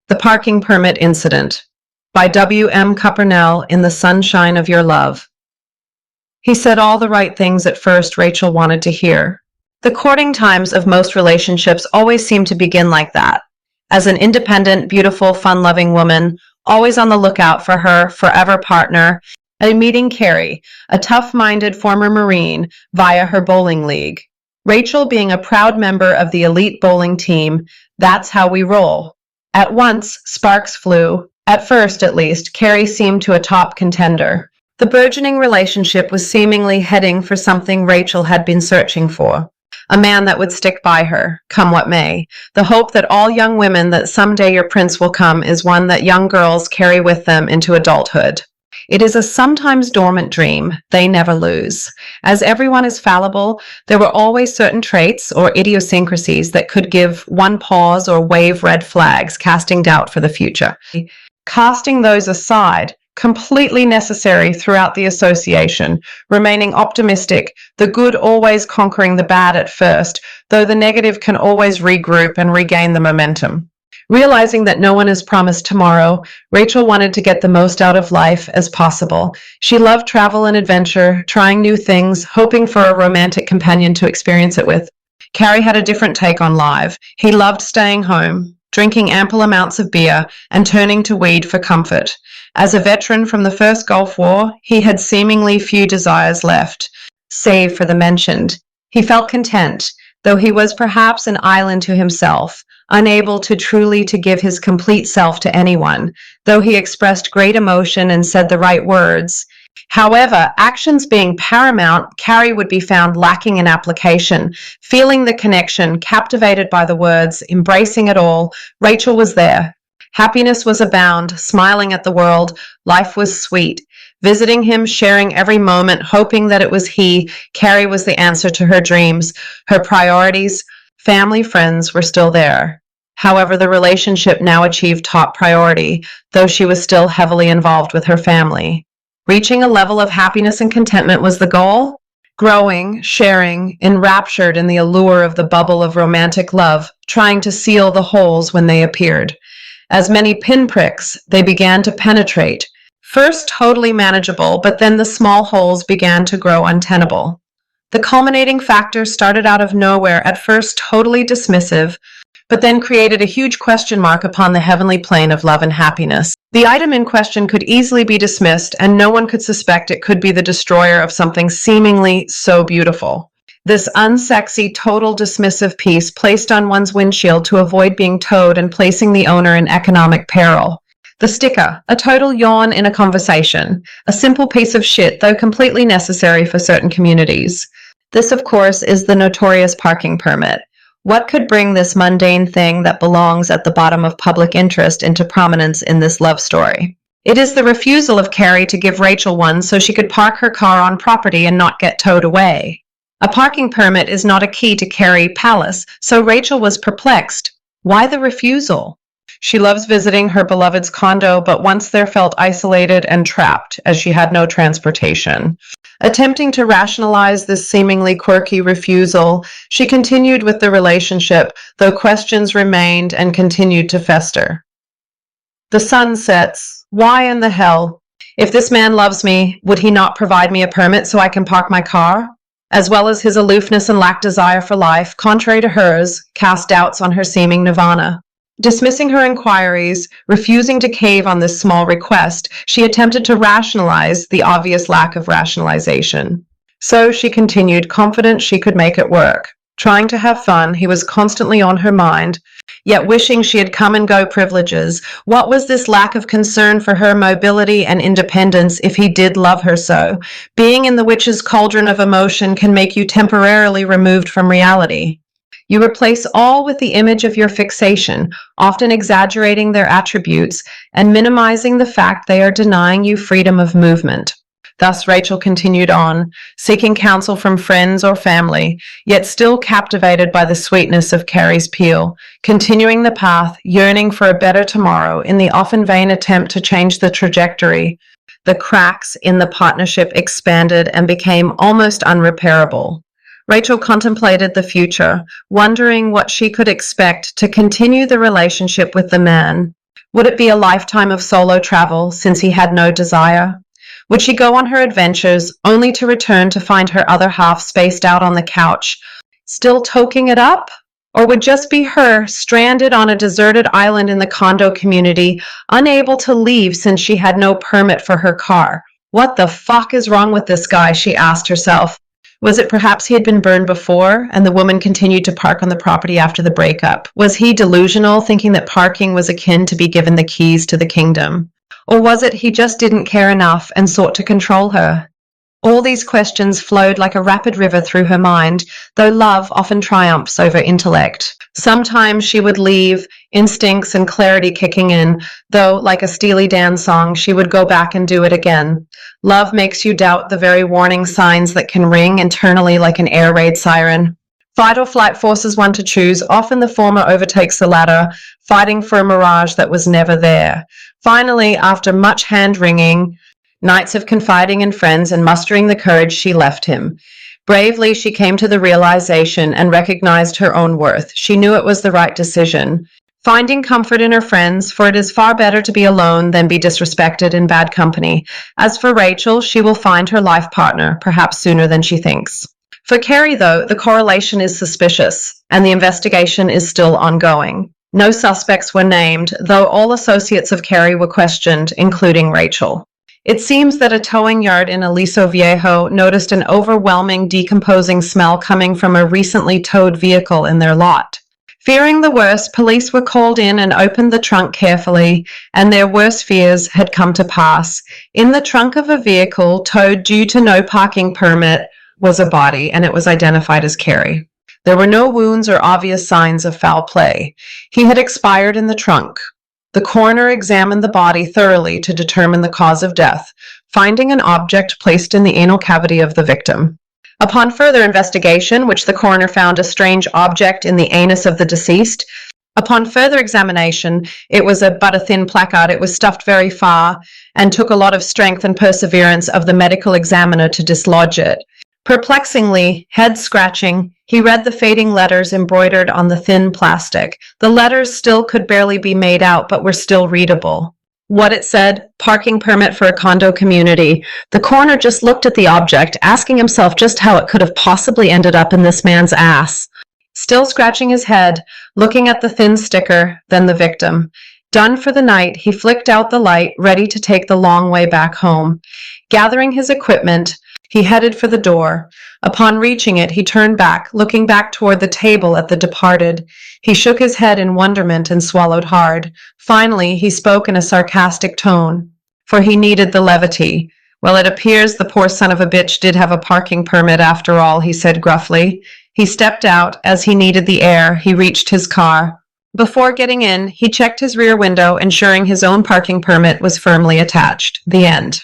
The Parking Permit Incident by W.M. Cuppernell in The Sunshine of Your Love. He said all the right things at first Rachel wanted to hear. The courting times of most relationships always seem to begin like that. As an independent, beautiful, fun-loving woman, always on the lookout for her forever partner, and meeting Carrie, a tough-minded former Marine, via her bowling league. Rachel being a proud member of the elite bowling team, that's how we roll. At once, sparks flew. At first, at least, Carrie seemed to a top contender. The burgeoning relationship was seemingly heading for something Rachel had been searching for. A man that would stick by her, come what may. The hope that all young women that someday your prince will come is one that young girls carry with them into adulthood. It is a sometimes dormant dream they never lose. As everyone is fallible, there were always certain traits or idiosyncrasies that could give one pause or wave red flags, casting doubt for the future. Casting those aside, completely necessary throughout the association, remaining optimistic, the good always conquering the bad at first, though the negative can always regroup and regain the momentum. Realizing that no one is promised tomorrow, Rachel wanted to get the most out of life as possible. She loved travel and adventure, trying new things, hoping for a romantic companion to experience it with. Carrie had a different take on life. He loved staying home, drinking ample amounts of beer, and turning to weed for comfort. As a veteran from the First Gulf War, he had seemingly few desires left, save for the mentioned. He felt content, though he was perhaps an island to himself, unable to truly to give his complete self to anyone, though he expressed great emotion and said the right words. However, actions being paramount, Carrie would be found lacking in application. Feeling the connection, captivated by the words, embracing it all, Rachel was there. Happiness was abound, smiling at the world, life was sweet. Visiting him, sharing every moment, hoping that it was he, Carrie was the answer to her dreams. Her priorities, family, friends were still there. However, the relationship now achieved top priority, though she was still heavily involved with her family. Reaching a level of happiness and contentment was the goal. Growing, sharing, enraptured in the allure of the bubble of romantic love, trying to seal the holes when they appeared. As many pinpricks, they began to penetrate. First totally manageable, but then the small holes began to grow untenable. The culminating factor started out of nowhere, at first totally dismissive, but then created a huge question mark upon the heavenly plane of love and happiness. The item in question could easily be dismissed, and no one could suspect it could be the destroyer of something seemingly so beautiful. This unsexy, total dismissive piece placed on one's windshield to avoid being towed and placing the owner in economic peril. The sticker, a total yawn in a conversation. A simple piece of shit, though completely necessary for certain communities. This, of course, is the notorious parking permit. What could bring this mundane thing that belongs at the bottom of public interest into prominence in this love story? It is the refusal of Carrie to give Rachel one so she could park her car on property and not get towed away. A parking permit is not a key to Carrie Palace, so Rachel was perplexed. Why the refusal? She loves visiting her beloved's condo, but once there felt isolated and trapped, as she had no transportation. Attempting to rationalize this seemingly quirky refusal, she continued with the relationship, though questions remained and continued to fester. The sun sets. Why in the hell? If this man loves me, would he not provide me a permit so I can park my car? As well as his aloofness and lack desire for life, contrary to hers, cast doubts on her seeming nirvana. Dismissing her inquiries, refusing to cave on this small request, she attempted to rationalize the obvious lack of rationalization. So she continued, confident she could make it work. Trying to have fun, he was constantly on her mind, yet wishing she had come and go privileges. What was this lack of concern for her mobility and independence if he did love her so? Being in the witch's cauldron of emotion can make you temporarily removed from reality. You replace all with the image of your fixation, often exaggerating their attributes and minimizing the fact they are denying you freedom of movement. Thus Rachel continued on, seeking counsel from friends or family, yet still captivated by the sweetness of Carrie's appeal, continuing the path, yearning for a better tomorrow in the often vain attempt to change the trajectory. The cracks in the partnership expanded and became almost unrepairable. Rachel contemplated the future, wondering what she could expect to continue the relationship with the man. Would it be a lifetime of solo travel since he had no desire? Would she go on her adventures only to return to find her other half spaced out on the couch, still toking it up? Or would just be her, stranded on a deserted island in the condo community, unable to leave since she had no permit for her car? What the fuck is wrong with this guy, she asked herself. Was it perhaps he had been burned before, and the woman continued to park on the property after the breakup? Was he delusional, thinking that parking was akin to be given the keys to the kingdom? Or was it he just didn't care enough and sought to control her? All these questions flowed like a rapid river through her mind, though love often triumphs over intellect. Sometimes she would leave, instincts and clarity kicking in, though, like a Steely Dan song, she would go back and do it again. Love makes you doubt the very warning signs that can ring internally like an air raid siren. Fight or flight forces one to choose. Often the former overtakes the latter, fighting for a mirage that was never there. Finally, after much hand-wringing, nights of confiding in friends and mustering the courage, she left him. Bravely, she came to the realization and recognized her own worth. She knew it was the right decision. Finding comfort in her friends, for it is far better to be alone than be disrespected in bad company. As for Rachel, she will find her life partner, perhaps sooner than she thinks. For Carrie, though, the correlation is suspicious, and the investigation is still ongoing. No suspects were named, though all associates of Carrie were questioned, including Rachel. It seems that a towing yard in Aliso Viejo noticed an overwhelming decomposing smell coming from a recently towed vehicle in their lot. Fearing the worst, police were called in and opened the trunk carefully, and their worst fears had come to pass. In the trunk of a vehicle towed due to no parking permit was a body, and it was identified as Carrie. There were no wounds or obvious signs of foul play. He had expired in the trunk. The coroner examined the body thoroughly to determine the cause of death, finding an object placed in the anal cavity of the victim. Upon further investigation, which the coroner found a strange object in the anus of the deceased, upon further examination, it was but a thin placard. It was stuffed very far and took a lot of strength and perseverance of the medical examiner to dislodge it. Perplexingly, head-scratching, he read the fading letters embroidered on the thin plastic. The letters still could barely be made out, but were still readable. What it said: parking permit for a condo community. The coroner just looked at the object, asking himself just how it could have possibly ended up in this man's ass. Still scratching his head, looking at the thin sticker, then the victim. Done for the night, he flicked out the light, ready to take the long way back home. Gathering his equipment, he headed for the door. Upon reaching it, he turned back, looking back toward the table at the departed. He shook his head in wonderment and swallowed hard. Finally, he spoke in a sarcastic tone, for he needed the levity. "Well, it appears the poor son of a bitch did have a parking permit after all," he said gruffly. He stepped out. As he needed the air, he reached his car. Before getting in, he checked his rear window, ensuring his own parking permit was firmly attached. The end.